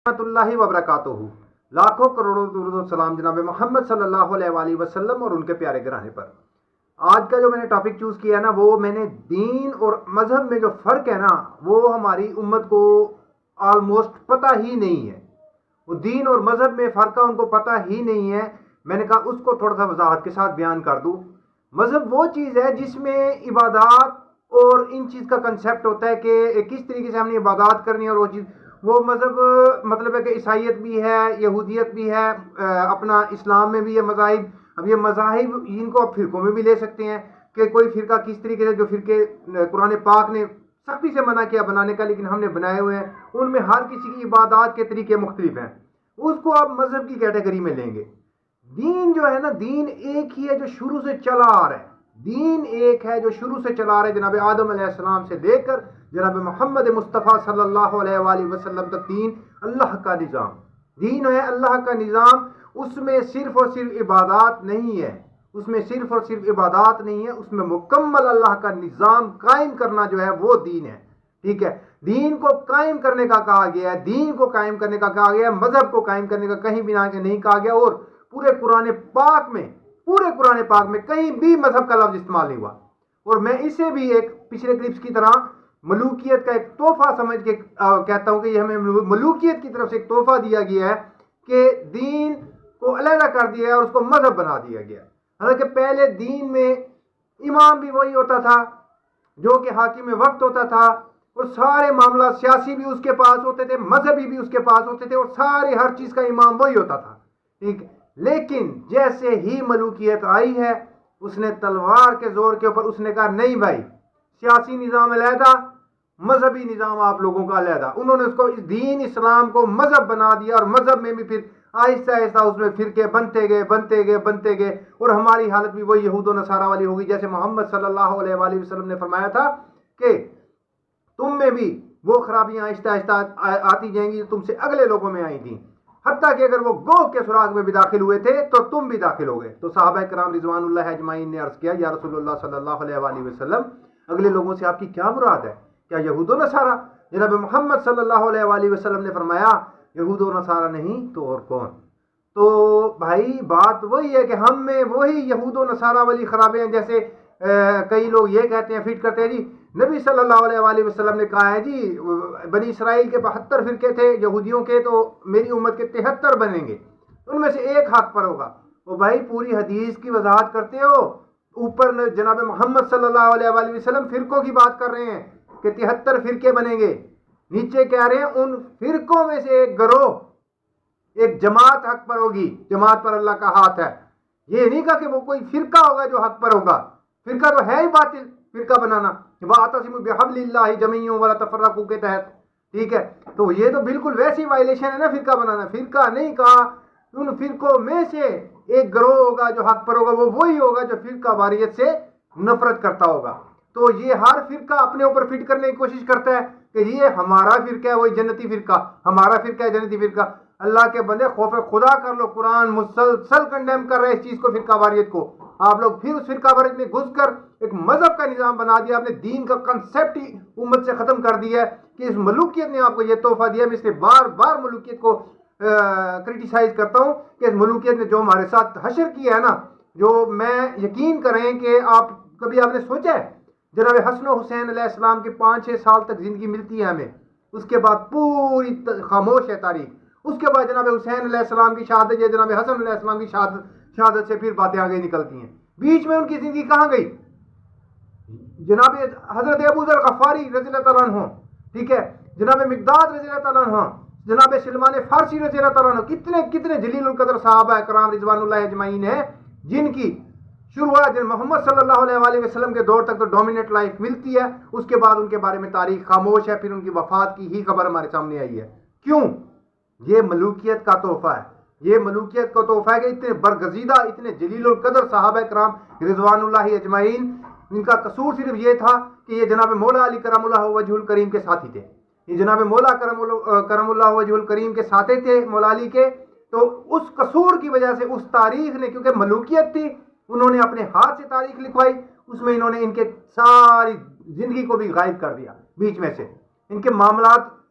رحمۃ اللہ وبرکاتہ۔ لاکھوں کروڑوں درود و سلام جناب محمد صلی اللہ علیہ وآلہ وسلم اور ان کے پیارے گرانے پر۔ آج کا جو میں نے ٹاپک چوز کیا نا، وہ میں نے دین اور مذہب میں جو فرق ہے نا، وہ ہماری امت کو آلموسٹ پتہ ہی نہیں ہے۔ وہ دین اور مذہب میں فرق کا ان کو پتہ ہی نہیں ہے۔ میں نے کہا اس کو تھوڑا سا وضاحت کے ساتھ بیان کر دوں۔ مذہب وہ چیز ہے جس میں عبادات اور ان چیز کا کنسیپٹ ہوتا ہے کہ کس طریقے سے ہم نے عبادات کرنی ہے، اور وہ چیز، وہ مذہب مطلب ہے کہ عیسائیت بھی ہے، یہودیت بھی ہے، اپنا اسلام میں بھی ہے مذاہب۔ اب یہ مذاہب ان کو آپ فرقوں میں بھی لے سکتے ہیں کہ کوئی فرقہ کس طریقے سے، جو فرقے قرآن پاک نے سختی سے منع کیا بنانے کا لیکن ہم نے بنائے ہوئے ہیں، ان میں ہر کسی کی عبادات کے طریقے مختلف ہیں، اس کو آپ مذہب کی کیٹیگری میں لیں گے۔ دین جو ہے نا، دین ایک ہی ہے جو شروع سے چلا آ رہا ہے۔ دین ایک ہے جو شروع سے چلا آ رہا ہے، جناب آدم علیہ السلام سے لے کر جناب محمد مصطفیٰ صلی اللہ علیہ وآلہ وسلم تک دین اللہ کا نظام، دین ہے اللہ کا نظام۔ اس میں صرف اور صرف عبادات نہیں ہے، اس میں صرف اور صرف عبادات نہیں ہے، اس میں مکمل اللہ کا نظام قائم کرنا جو ہے وہ دین ہے۔ ٹھیک ہے، دین کو قائم کرنے کا کہا گیا ہے، دین کو قائم کرنے کا کہا گیا ہے، مذہب کو قائم کرنے کا کہیں بھی نہیں کہا گیا۔ اور پورے قرآن پاک میں کہیں بھی مذہب کا لفظ استعمال نہیں ہوا۔ اور میں اسے بھی ایک پچھلے کلپس کی طرح ملوکیت کا ایک تحفہ سمجھ کے کہتا ہوں کہ یہ ہمیں ملوکیت کی طرف سے ایک تحفہ دیا گیا ہے کہ دین کو علیحدہ کر دیا ہے اور اس کو مذہب بنا دیا گیا۔ حالانکہ پہلے دین میں امام بھی وہی ہوتا تھا جو کہ حاکم وقت ہوتا تھا، اور سارے معاملات سیاسی بھی اس کے پاس ہوتے تھے، مذہبی بھی اس کے پاس ہوتے تھے، اور سارے ہر چیز کا امام وہی ہوتا تھا۔ ٹھیک، لیکن جیسے ہی ملوکیت آئی ہے، اس نے تلوار کے زور کے اوپر اس نے کہا نہیں بھائی، سیاسی نظام علیحدہ، مذہبی نظام آپ لوگوں کا علیحدہ۔ انہوں نے اس کو دین اسلام کو مذہب بنا دیا، اور مذہب میں بھی پھر آہستہ آہستہ اس میں فرقے بنتے گئے، اور ہماری حالت بھی وہی یہود و نصارہ والی ہوگی، جیسے محمد صلی اللہ علیہ وآلہ وسلم نے فرمایا تھا کہ تم میں بھی وہ خرابیاں آہستہ آہستہ آتی جائیں گی تم سے اگلے لوگوں میں آئی تھیں، حتیٰ کہ اگر وہ گوہ کے سراغ میں بھی داخل ہوئے تھے تو تم بھی داخل ہو گئے۔ تو صحابہ کرام رضوان اللہ اجمعین نے عرض کیا، یا رسول اللہ صلی اللہ علیہ وآلہ وسلم، اگلے لوگوں سے آپ کی کیا مراد ہے؟ کیا یہود و نصارہ؟ جناب محمد صلی اللہ علیہ وآلہ وسلم نے فرمایا یہود و نصارہ نہیں تو اور کون؟ تو بھائی بات وہی ہے کہ ہم میں وہی یہود و نصارہ والی خرابیاں، جیسے کئی لوگ یہ کہتے ہیں، فٹ کرتے ہیں، جی نبی صلی اللہ علیہ وآلہ وسلم نے کہا ہے جی بنی اسرائیل کے 72 فرقے تھے یہودیوں کے، تو میری امت کے 73 بنیں گے، ان میں سے ایک حق پر ہوگا۔ وہ بھائی پوری حدیث کی وضاحت کرتے ہو، اوپر جناب محمد صلی اللہ علیہ وآلہ وسلم فرقوں کی بات کر رہے ہیں کہ 73 فرقے بنیں گے، نیچے کہہ رہے ہیں ان فرقوں میں سے ایک گروہ، ایک جماعت حق پر ہوگی، جماعت پر اللہ کا ہاتھ ہے۔ یہ نہیں کہا کہ وہ کوئی فرقہ ہوگا جو حق پر ہوگا، فرقہ تو ہے ہی باطل، فرقہ بنانا وَاعْتَصِمُوا بِحَبْلِ اللَّهِ جَمِيعًا وَلَا تَفَرَّقُوا کے تحت۔ ٹھیک ہے، تو یہ تو بالکل ویسی وائلیشن ہے نا فرقہ بنانا۔ فرقہ نہیں کہا، ان فرقوں میں سے ایک گروہ ہوگا جو حق پر ہوگا، وہ وہی ہوگا جو فرقہ واریت سے نفرت کرتا ہوگا۔ تو یہ ہر فرقہ اپنے اوپر فٹ کرنے کی کوشش کرتا ہے کہ یہ ہمارا فرقہ ہے، وہی جنتی فرقہ، ہمارا فرقہ ہے جنتی فرقہ۔ اللہ کے بندے خوف خدا کر لو، قرآن مسلسل کنڈیم کر رہے اس چیز کو، فرقہ واریت کو۔ آپ لوگ پھر اس فرقہ واریت میں گھس کر ایک مذہب کا نظام بنا دیا، آپ نے دین کا کنسیپٹ ہی امت سے ختم کر دیا ہے کہ اس ملوکیت نے آپ کو یہ تحفہ دیا۔ میں اس لیے بار بار ملوکیت کو کرٹیسائز کرتا ہوں کہ اس ملوکیت نے جو ہمارے ساتھ حشر کیا ہے نا، جو میں یقین کریں کہ کبھی آپ نے سوچا ہے جناب حسن و حسین علیہ السلام کے 5-6 سال تک زندگی ملتی ہے ہمیں، اس کے بعد پوری خاموش ہے تاریخ، اس کے بعد جناب حسین علیہ السلام کی شہادت یا جناب حسن علیہ السلام کی شہادت سے پھر باتیں آگے نکلتی ہیں۔ بیچ میں ان کی زندگی کہاں گئی؟ جناب حضرت ابو ذر غفاری رضی اللہ تعالیٰ عنہ، ٹھیک ہے، جناب مقداد رضی اللہ تعالیٰ عنہ، جناب سلمان فارسی رضی اللہ تعالیٰ عنہ، کتنے جلیل القدر صحابہ کرام رضوان اللہ اجمعین ہیں جن کی شروعات محمد صلی اللہ علیہ وآلہ وسلم کے دور تک تو ڈومینیٹ لائف ملتی ہے، اس کے بعد ان کے بارے میں تاریخ خاموش ہے، پھر ان کی وفات کی ہی خبر ہمارے سامنے آئی ہے۔ کیوں؟ یہ ملوکیت کا تحفہ ہے، یہ ملوکیت کا تحفہ ہے کہ اتنے برگزیدہ، اتنے جلیل القدر صحابہ کرام رضوان اللہ اجمعین، ان کا قصور صرف یہ تھا کہ یہ جناب مولا علی کرم اللہ وجہ الکریم کے ساتھی تھے، یہ جناب مولا کرم اللہ وجہ الکریم کے ساتھی تھے مولا علی کے۔ تو اس قصور کی وجہ سے اس تاریخ نے، کیونکہ ملوکیت تھی، انہوں نے اپنے ہاتھ سے تاریخ لکھوائی، اس میں انہوں نے ان کے ساری زندگی کو بھی غائب کر دیا، بیچ میں سے ان کے معاملات